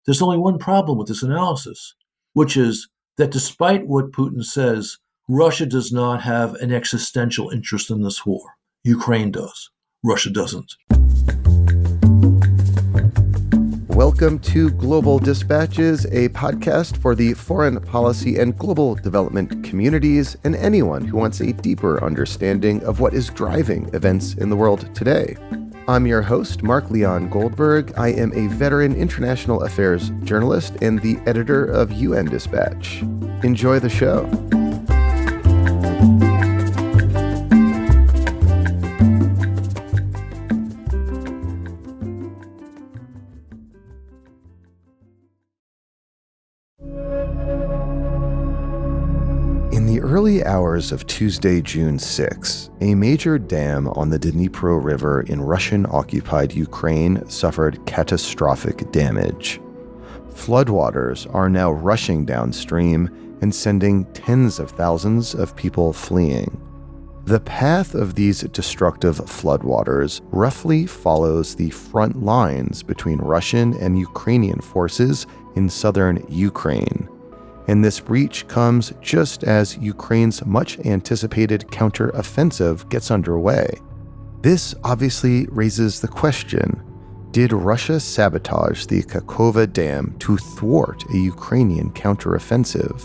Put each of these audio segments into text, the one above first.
There's only one problem with this analysis, which is that despite what Putin says, Russia does not have an existential interest in this war. Ukraine does. Russia doesn't. Welcome to Global Dispatches, a podcast for the foreign policy and global development communities and anyone who wants a deeper understanding of what is driving events in the world today. I'm your host, Mark Leon Goldberg. I am a veteran international affairs journalist and the editor of UN Dispatch. Enjoy the show. In the early hours of Tuesday, June 6, a major dam on the Dnipro River in Russian-occupied Ukraine suffered catastrophic damage. Floodwaters are now rushing downstream and sending tens of thousands of people fleeing. The path of these destructive floodwaters roughly follows the front lines between Russian and Ukrainian forces in southern Ukraine. And this breach comes just as Ukraine's much-anticipated counteroffensive gets underway. This obviously raises the question, did Russia sabotage the Kakhovka Dam to thwart a Ukrainian counteroffensive?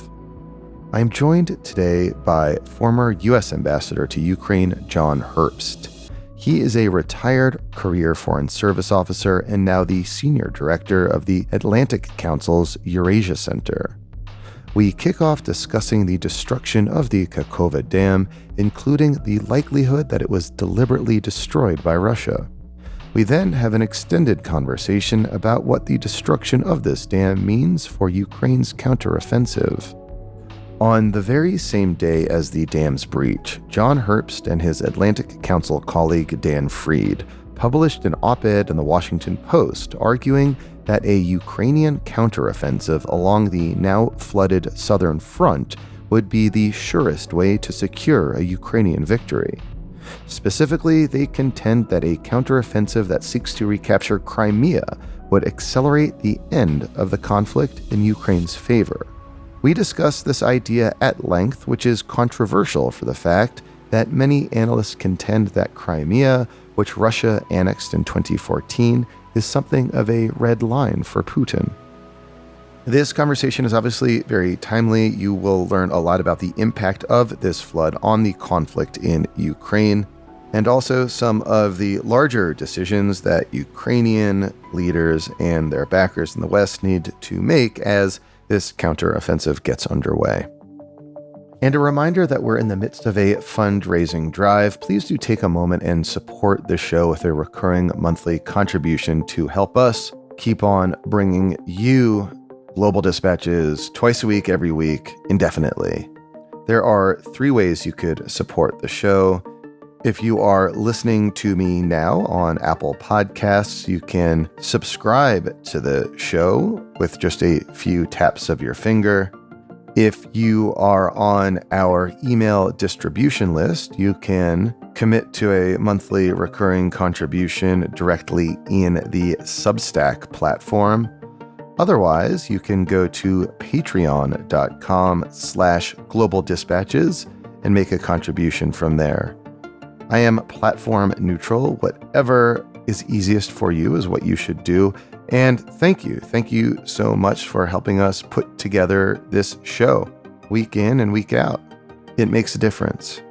I'm joined today by former U.S. Ambassador to Ukraine John Herbst. He is a retired career Foreign Service officer and now the Senior Director of the Atlantic Council's Eurasia Center. We kick off discussing the destruction of the Kakhovka Dam, including the likelihood that it was deliberately destroyed by Russia. We then have an extended conversation about what the destruction of this dam means for Ukraine's counteroffensive. On the very same day as the dam's breach, John Herbst and his Atlantic Council colleague Dan Fried published an op-ed in the Washington Post arguing that a Ukrainian counteroffensive along the now flooded southern front would be the surest way to secure a Ukrainian victory. Specifically, they contend that a counteroffensive that seeks to recapture Crimea would accelerate the end of the conflict in Ukraine's favor. We discuss this idea at length, which is controversial for the fact that many analysts contend that Crimea, which Russia annexed in 2014, is something of a red line for Putin. This conversation is obviously very timely. You will learn a lot about the impact of this flood on the conflict in Ukraine, and also some of the larger decisions that Ukrainian leaders and their backers in the West need to make as this counteroffensive gets underway. And a reminder that we're in the midst of a fundraising drive. Please do take a moment and support the show with a recurring monthly contribution to help us keep on bringing you Global Dispatches twice a week, every week, indefinitely. There are 3 ways you could support the show. If you are listening to me now on Apple Podcasts, you can subscribe to the show with just a few taps of your finger. If you are on our email distribution list, you can commit to a monthly recurring contribution directly in the Substack platform. Otherwise, you can go to patreon.com/Global Dispatches and make a contribution from there. I am platform neutral. Whatever is easiest for you is what you should do. And thank you. Thank you so much for helping us put together this show week in and week out. It makes a difference.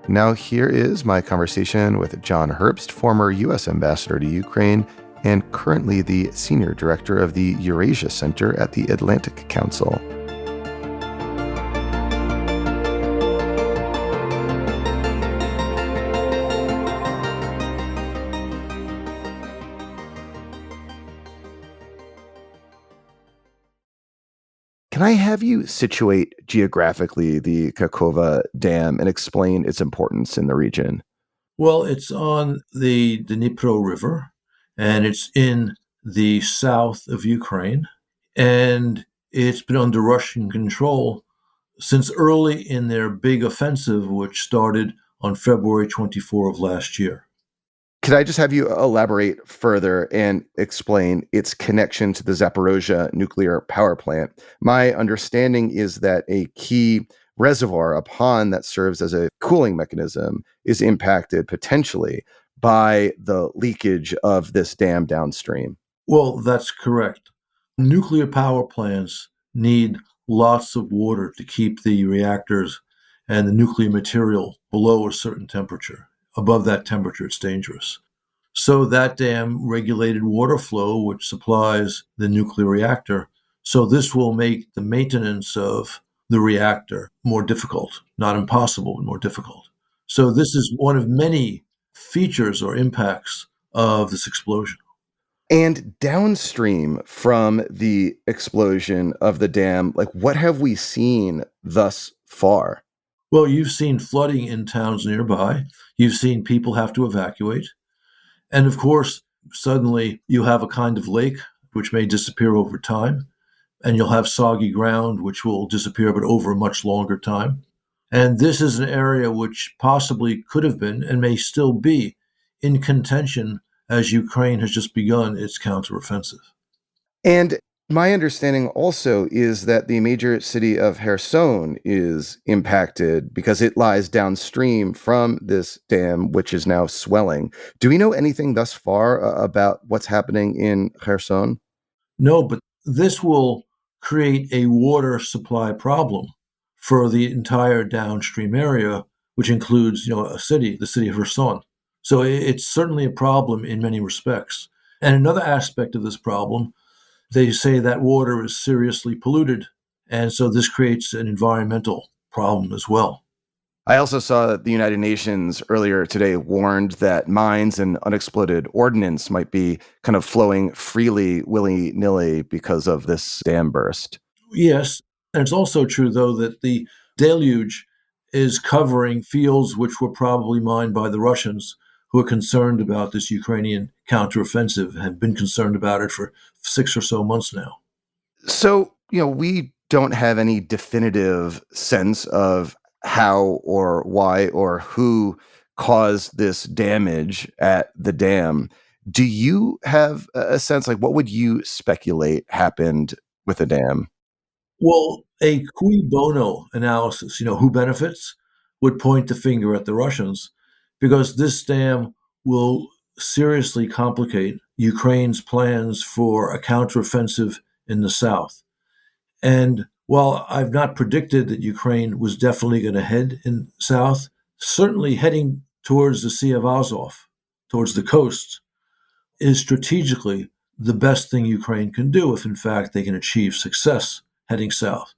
Now here is my conversation with John Herbst, former U.S. Ambassador to Ukraine and currently the Senior Director of the Eurasia Center at the Atlantic Council. Can I have you situate geographically the Kakhovka Dam and explain its importance in the region? Well, it's on the Dnipro River, and it's in the south of Ukraine, and it's been under Russian control since early in their big offensive, which started on February 24 of last year. Could I just have you elaborate further and explain its connection to the Zaporozhye nuclear power plant? My understanding is that a key reservoir, a pond that serves as a cooling mechanism, is impacted potentially by the leakage of this dam downstream. Well, that's correct. Nuclear power plants need lots of water to keep the reactors and the nuclear material below a certain temperature. Above that temperature, it's dangerous. So that dam regulated water flow, which supplies the nuclear reactor. So this will make the maintenance of the reactor more difficult, not impossible, but more difficult. So this is one of many features or impacts of this explosion. And downstream from the explosion of the dam, like what have we seen thus far? Well, you've seen flooding in towns nearby. You've seen people have to evacuate. And of course, suddenly you have a kind of lake which may disappear over time, and you'll have soggy ground which will disappear, but over a much longer time. And this is an area which possibly could have been and may still be in contention as Ukraine has just begun its counteroffensive. And my understanding also is that the major city of Kherson is impacted because it lies downstream from this dam, which is now swelling. Do we know anything thus far about what's happening in Kherson? No, but this will create a water supply problem for the entire downstream area, which includes, a city, the city of Kherson. So it's certainly a problem in many respects. And another aspect of this problem, they say that water is seriously polluted, and so this creates an environmental problem as well. I also saw that the United Nations earlier today warned that mines and unexploded ordnance might be kind of flowing freely, willy nilly, because of this dam burst. Yes, and it's also true, though, that the deluge is covering fields which were probably mined by the Russians, who are concerned about this Ukrainian counteroffensive, have been concerned about it for 6 or so months now. So, we don't have any definitive sense of how or why or who caused this damage at the dam. Do you have a sense, like, what would you speculate happened with the dam? Well, a cui bono analysis, who benefits, would point the finger at the Russians because this dam will seriously complicate Ukraine's plans for a counteroffensive in the south. And while I've not predicted that Ukraine was definitely going to head in south, certainly heading towards the Sea of Azov, towards the coast, is strategically the best thing Ukraine can do if, in fact, they can achieve success heading south.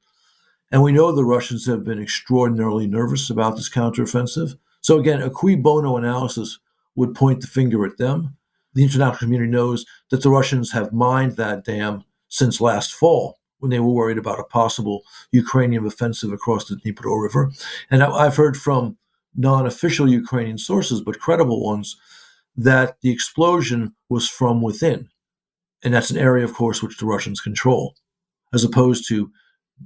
And we know the Russians have been extraordinarily nervous about this counteroffensive. So, again, a cui bono analysis would point the finger at them. The international community knows that the Russians have mined that dam since last fall when they were worried about a possible Ukrainian offensive across the Dnipro River. And I've heard from non official Ukrainian sources, but credible ones, that the explosion was from within. And that's an area, of course, which the Russians control, as opposed to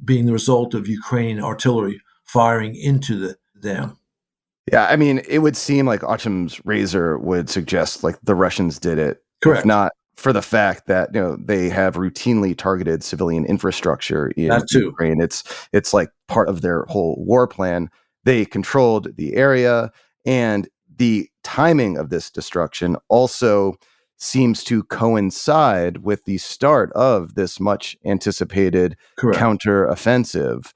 being the result of Ukrainian artillery firing into the dam. Yeah, I mean, it would seem like Occam's razor would suggest like the Russians did it, if Correct. not for the fact that they have routinely targeted civilian infrastructure in That too. Ukraine. It's like part of their whole war plan. They controlled the area, and the timing of this destruction also seems to coincide with the start of this much anticipated Correct. counteroffensive.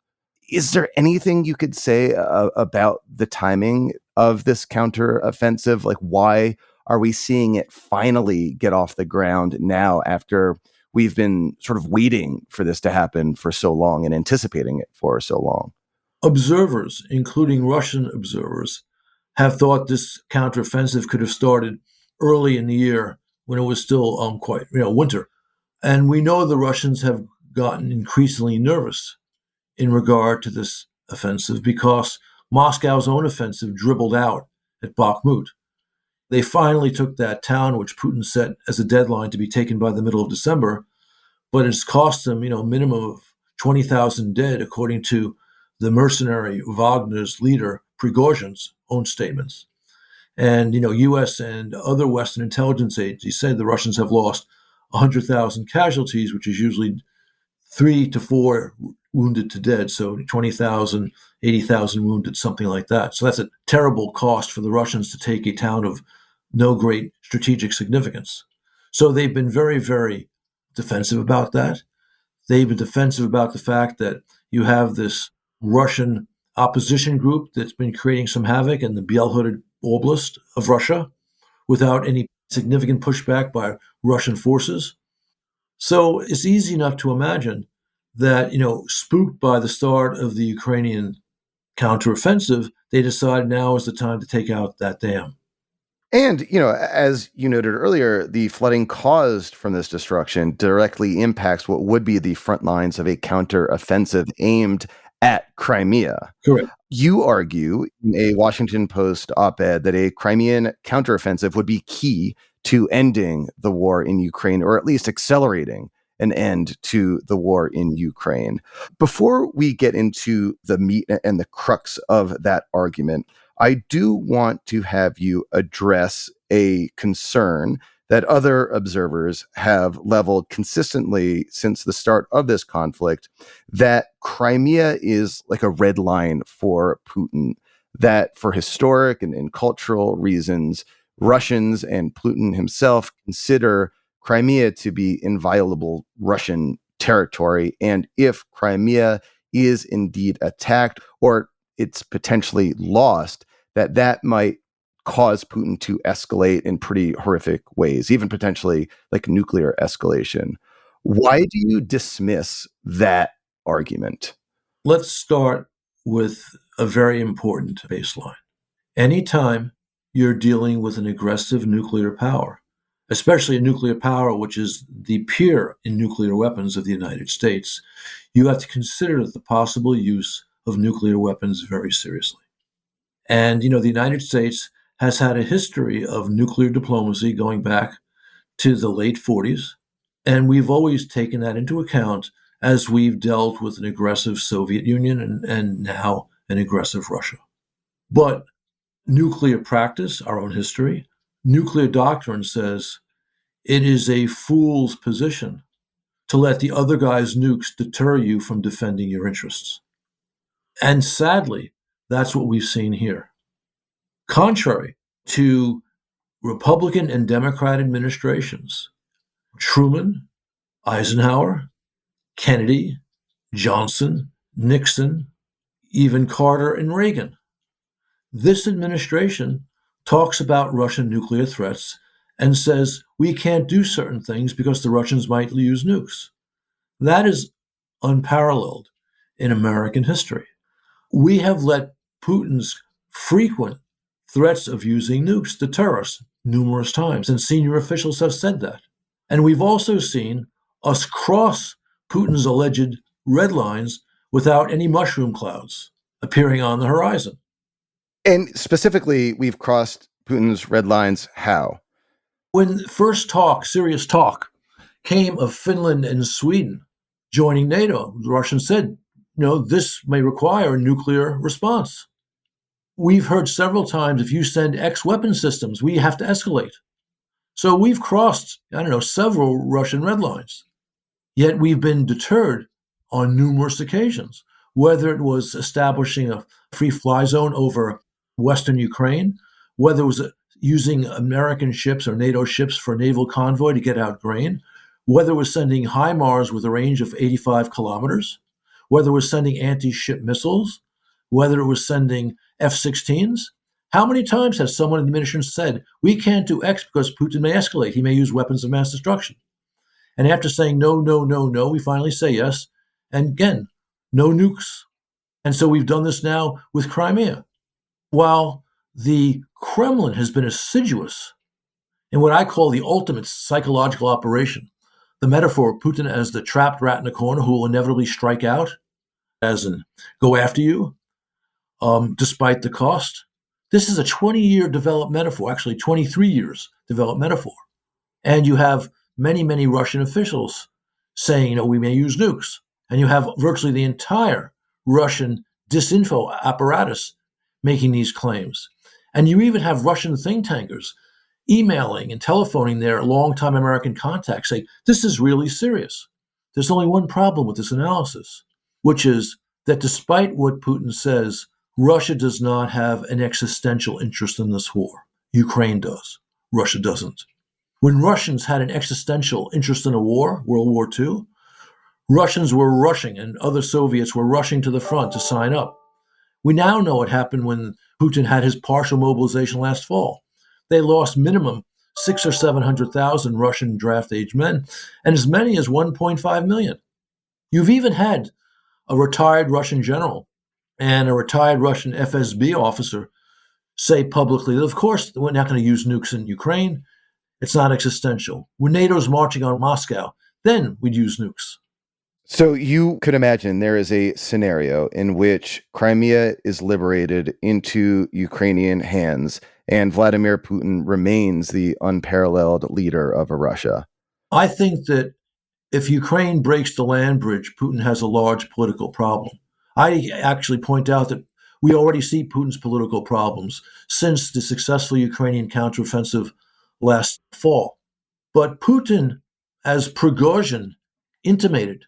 Is there anything you could say about the timing of this counteroffensive? Like, why are we seeing it finally get off the ground now after we've been sort of waiting for this to happen for so long and anticipating it for so long? Observers, including Russian observers, have thought this counteroffensive could have started early in the year when it was still quite winter. And we know the Russians have gotten increasingly nervous in regard to this offensive because Moscow's own offensive dribbled out at Bakhmut. They finally took that town, which Putin set as a deadline to be taken by the middle of December, but it's cost them, minimum of 20,000 dead, according to the mercenary Wagner's leader Prigozhin's own statements. And, U.S. and other Western intelligence agencies said the Russians have lost 100,000 casualties, which is usually 3 to 4 wounded to dead. So 20,000, 80,000 wounded, something like that. So that's a terrible cost for the Russians to take a town of no great strategic significance. So they've been very, very defensive about that. They've been defensive about the fact that you have this Russian opposition group that's been creating some havoc in the Belgorod Oblast of Russia without any significant pushback by Russian forces. So it's easy enough to imagine that, spooked by the start of the Ukrainian counteroffensive, they decide now is the time to take out that dam. And, as you noted earlier, the flooding caused from this destruction directly impacts what would be the front lines of a counteroffensive aimed at Crimea. Correct. You argue in a Washington Post op-ed that a Crimean counteroffensive would be key to ending the war in Ukraine, or at least accelerating an end to the war in Ukraine. Before we get into the meat and the crux of that argument, I do want to have you address a concern that other observers have leveled consistently since the start of this conflict, that Crimea is like a red line for Putin, that for historic and cultural reasons, Russians and Putin himself consider Crimea to be inviolable Russian territory. And if Crimea is indeed attacked or it's potentially lost, that might cause Putin to escalate in pretty horrific ways, even potentially like nuclear escalation. Why do you dismiss that argument? Let's start with a very important baseline. Anytime you're dealing with an aggressive nuclear power, especially a nuclear power which is the peer in nuclear weapons of the United States, you have to consider the possible use of nuclear weapons very seriously. And, the United States has had a history of nuclear diplomacy going back to the late 40s. And we've always taken that into account as we've dealt with an aggressive Soviet Union and now an aggressive Russia. But nuclear practice, our own history, nuclear doctrine says it is a fool's position to let the other guy's nukes deter you from defending your interests. And sadly, that's what we've seen here. Contrary to Republican and Democrat administrations, Truman, Eisenhower, Kennedy, Johnson, Nixon, even Carter and Reagan, this administration talks about Russian nuclear threats and says we can't do certain things because the Russians might use nukes. That is unparalleled in American history. We have let Putin's frequent threats of using nukes deter us numerous times, and senior officials have said that. And we've also seen us cross Putin's alleged red lines without any mushroom clouds appearing on the horizon. And specifically, we've crossed Putin's red lines how? When first serious talk, came of Finland and Sweden joining NATO, the Russians said, this may require a nuclear response. We've heard several times, if you send X weapon systems, we have to escalate. So we've crossed, several Russian red lines. Yet we've been deterred on numerous occasions, whether it was establishing a free fly zone over Western Ukraine, whether it was using American ships or NATO ships for naval convoy to get out grain, whether it was sending HIMARS with a range of 85 kilometers, whether it was sending anti-ship missiles, whether it was sending F-16s. How many times has someone in the administration said, we can't do X because Putin may escalate, he may use weapons of mass destruction? And after saying no, no, no, no, we finally say yes. And again, no nukes. And so we've done this now with Crimea. While the Kremlin has been assiduous in what I call the ultimate psychological operation, the metaphor of Putin as the trapped rat in a corner who will inevitably strike out, as in go after you, despite the cost. This is a 20-year developed metaphor, actually 23 years developed metaphor. And you have many, many Russian officials saying, we may use nukes. And you have virtually the entire Russian disinfo apparatus making these claims. And you even have Russian think tankers emailing and telephoning their longtime American contacts saying, this is really serious. There's only one problem with this analysis, which is that despite what Putin says, Russia does not have an existential interest in this war. Ukraine does. Russia doesn't. When Russians had an existential interest in a war, World War II, Russians were rushing and other Soviets were rushing to the front to sign up. We now know what happened when Putin had his partial mobilization last fall. They lost minimum 600,000 or 700,000 Russian draft-age men and as many as 1.5 million. You've even had a retired Russian general and a retired Russian FSB officer say publicly that, of course, we're not going to use nukes in Ukraine. It's not existential. When NATO's marching on Moscow, then we'd use nukes. So you could imagine there is a scenario in which Crimea is liberated into Ukrainian hands and Vladimir Putin remains the unparalleled leader of Russia. I think that if Ukraine breaks the land bridge, Putin has a large political problem. I actually point out that we already see Putin's political problems since the successful Ukrainian counteroffensive last fall. But Putin, as Prigozhin intimated,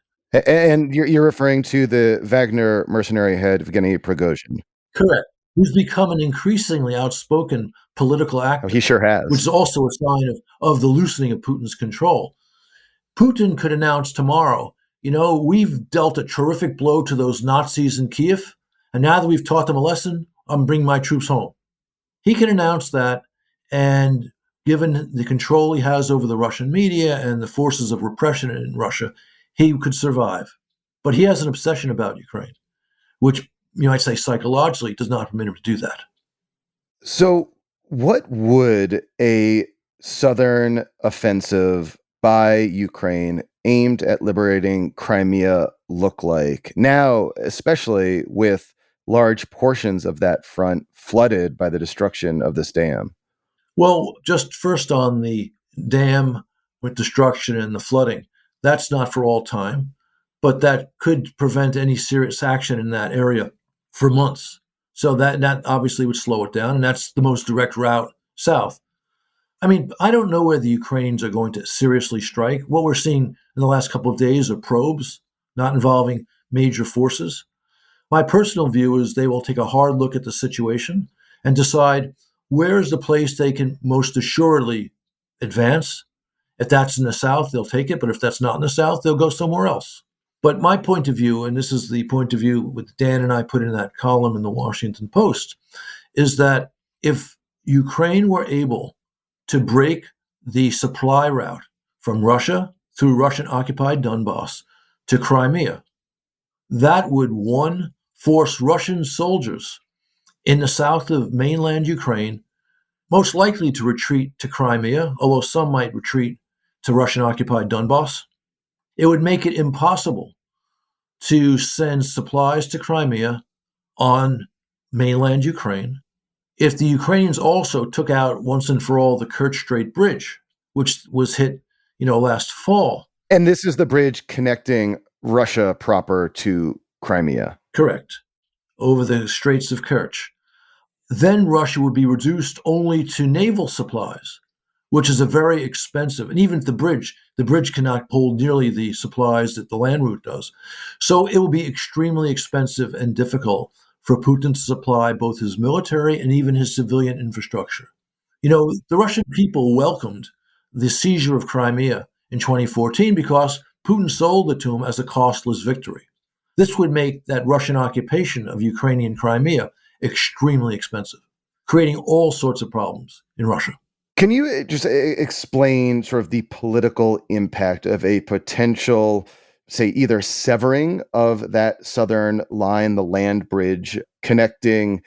And you're referring to the Wagner mercenary head, Evgeny Prigozhin. correct, who's become an increasingly outspoken political actor, Oh, he sure which has. is also a sign of the loosening of Putin's control. Putin could announce tomorrow, we've dealt a terrific blow to those Nazis in Kiev, and now that we've taught them a lesson, I'm bringing my troops home. He can announce that, and given the control he has over the Russian media and the forces of repression in Russia, he could survive. But he has an obsession about Ukraine, which, I'd say psychologically does not permit him to do that. So what would a southern offensive by Ukraine aimed at liberating Crimea look like now, especially with large portions of that front flooded by the destruction of this dam? Well, just first on the dam with destruction and the flooding, that's not for all time, but that could prevent any serious action in that area for months. So that obviously would slow it down, and that's the most direct route south. I don't know where the Ukrainians are going to seriously strike. What we're seeing in the last couple of days are probes, not involving major forces. My personal view is they will take a hard look at the situation and decide where's the place they can most assuredly advance. If that's in the south, they'll take it, but if that's not in the south, they'll go somewhere else. But my point of view, and this is the point of view that Dan and I put in that column in the Washington Post, is that if Ukraine were able to break the supply route from Russia through Russian-occupied Donbass to Crimea, that would, one, force Russian soldiers in the south of mainland Ukraine, most likely to retreat to Crimea, although some might retreat to Russian-occupied Donbass. It would make it impossible to send supplies to Crimea on mainland Ukraine. If the Ukrainians also took out once and for all the Kerch Strait Bridge, which was hit, last fall. And this is the bridge connecting Russia proper to Crimea. Correct. Over the Straits of Kerch. Then Russia would be reduced only to naval supplies, which is a very expensive, and even the bridge cannot hold nearly the supplies that the land route does. So it will be extremely expensive and difficult for Putin to supply both his military and even his civilian infrastructure. The Russian people welcomed the seizure of Crimea in 2014 because Putin sold it to them as a costless victory. This would make that Russian occupation of Ukrainian Crimea extremely expensive, creating all sorts of problems in Russia. Can you just explain sort of the political impact of a potential, say, either severing of that southern line, the land bridge connecting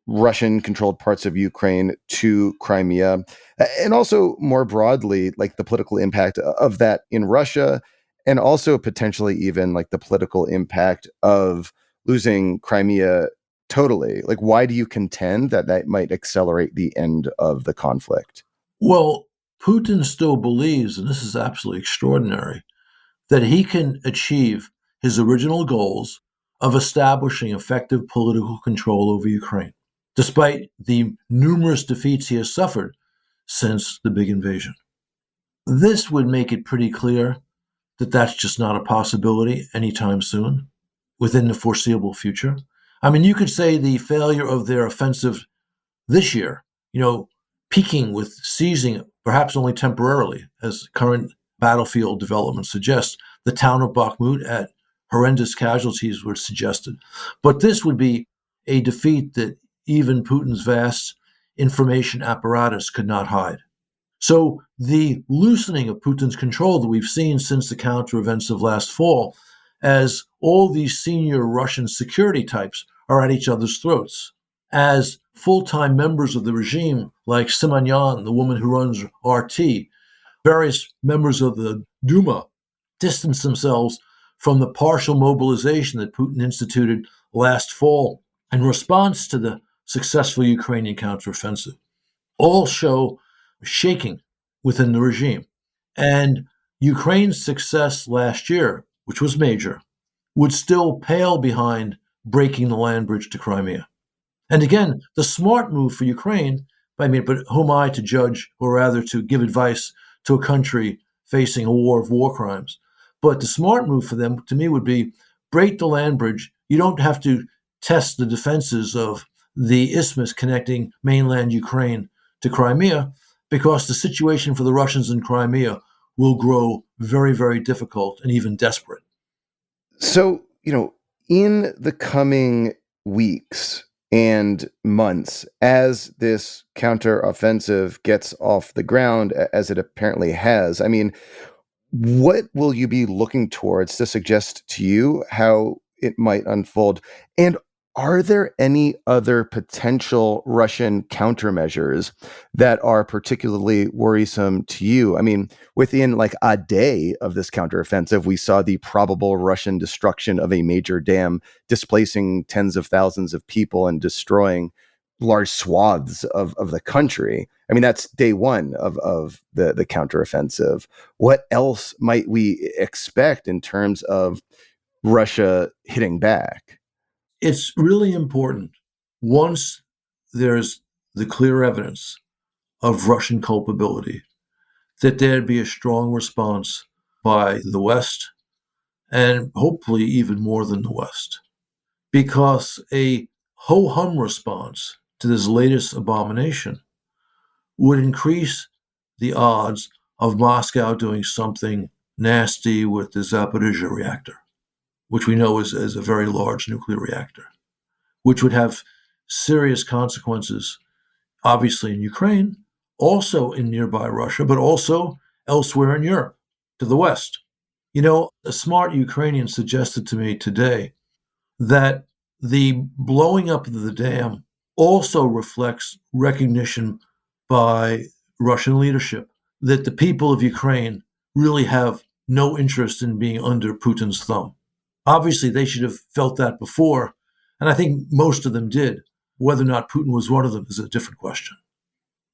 Russian-controlled parts of Ukraine to Crimea, and also more broadly, like the political impact of that in Russia, and also potentially even like the political impact of losing Crimea totally? Like, why do you contend that that might accelerate the end of the conflict? Well, Putin still believes, and this is absolutely extraordinary, that he can achieve his original goals of establishing effective political control over Ukraine. despite the numerous defeats he has suffered since the big invasion. This would make it pretty clear that that's just not a possibility anytime soon, within the foreseeable future. I mean, you could say the failure of their offensive this year, peaking with seizing, perhaps only temporarily, as current battlefield development suggests, the town of Bakhmut at horrendous casualties were suggested. But this would be a defeat that even Putin's vast information apparatus could not hide. So the loosening of Putin's control that we've seen since the counteroffensive last fall, as all these senior Russian security types are at each other's throats, as full-time members of the regime like Simonyan, the woman who runs RT, various members of the Duma distance themselves from the partial mobilization that Putin instituted last fall in response to the successful Ukrainian counteroffensive, all show shaking within the regime. And Ukraine's success last year, which was major, would still pale behind breaking the land bridge to Crimea. And again, the smart move for Ukraine, but who am I to judge, or rather to give advice to a country facing a war of war crimes? But the smart move for them, to me, would be break the land bridge. You don't have to test the defenses of the isthmus connecting mainland Ukraine to Crimea, because the situation for the Russians in Crimea will grow very, very difficult and even desperate. So, in the coming weeks and months, as this counteroffensive gets off the ground, as it apparently has, what will you be looking towards to suggest to you how it might unfold? And are there any other potential Russian countermeasures that are particularly worrisome to you? Within like a day of this counteroffensive, we saw the probable Russian destruction of a major dam, displacing tens of thousands of people and destroying large swaths of the country. That's day one of the counteroffensive. What else might we expect in terms of Russia hitting back? It's really important, once there's the clear evidence of Russian culpability, that there'd be a strong response by the West, and hopefully even more than the West. Because a ho-hum response to this latest abomination would increase the odds of Moscow doing something nasty with the Sabotage reactor, which we know is a very large nuclear reactor, which would have serious consequences, obviously in Ukraine, also in nearby Russia, but also elsewhere in Europe, to the West. A smart Ukrainian suggested to me today that the blowing up of the dam also reflects recognition by Russian leadership that the people of Ukraine really have no interest in being under Putin's thumb. Obviously, they should have felt that before, and I think most of them did. Whether or not Putin was one of them is a different question.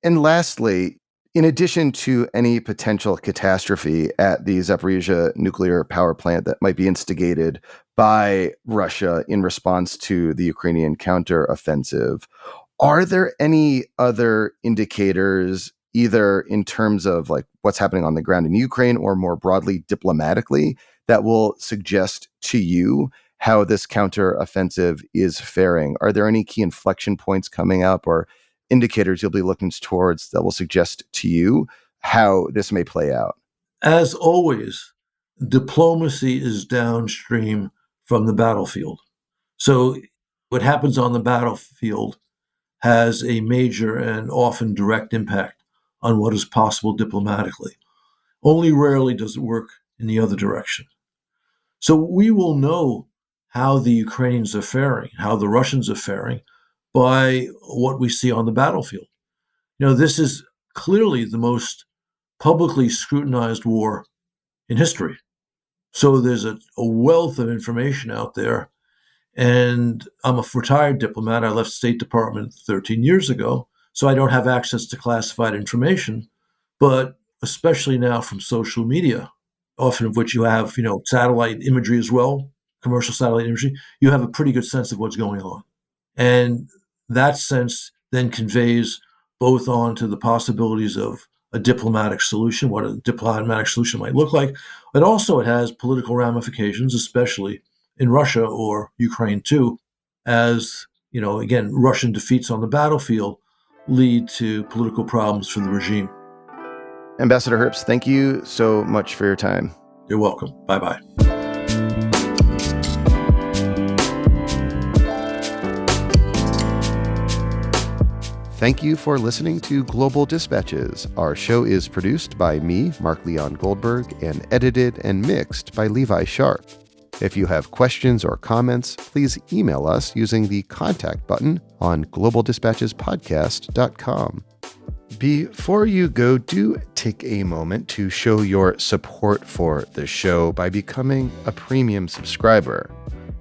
And lastly, in addition to any potential catastrophe at the Zaporizhzhia nuclear power plant that might be instigated by Russia in response to the Ukrainian counteroffensive, are there any other indicators, either in terms of like what's happening on the ground in Ukraine or more broadly diplomatically, that will suggest to you how this counteroffensive is faring? Are there any key inflection points coming up or indicators you'll be looking towards that will suggest to you how this may play out? As always, diplomacy is downstream from the battlefield. So what happens on the battlefield has a major and often direct impact on what is possible diplomatically. Only rarely does it work in the other direction. So we will know how the Ukrainians are faring, how the Russians are faring, by what we see on the battlefield. This is clearly the most publicly scrutinized war in history. So there's a wealth of information out there. And I'm a retired diplomat. I left State Department 13 years ago, so I don't have access to classified information. But especially now from social media, often of which you have, satellite imagery as well, commercial satellite imagery, you have a pretty good sense of what's going on. And that sense then conveys both onto the possibilities of a diplomatic solution, what a diplomatic solution might look like, but also it has political ramifications, especially in Russia or Ukraine too, as, again, Russian defeats on the battlefield lead to political problems for the regime. Ambassador Herbst, thank you so much for your time. You're welcome. Bye-bye. Thank you for listening to Global Dispatches. Our show is produced by me, Mark Leon Goldberg, and edited and mixed by Levi Sharp. If you have questions or comments, please email us using the contact button on globaldispatchespodcast.com. Before you go, do take a moment to show your support for the show by becoming a premium subscriber.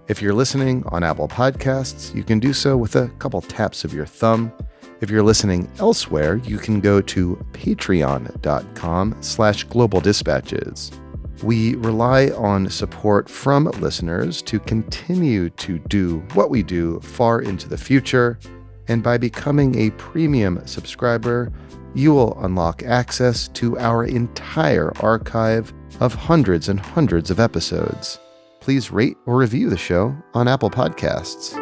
If you're listening on Apple Podcasts, you can do so with a couple taps of your thumb. If you're listening elsewhere, you can go to patreon.com/globaldispatches. We rely on support from listeners to continue to do what we do far into the future, and by becoming a premium subscriber, you will unlock access to our entire archive of hundreds and hundreds of episodes. Please rate or review the show on Apple Podcasts.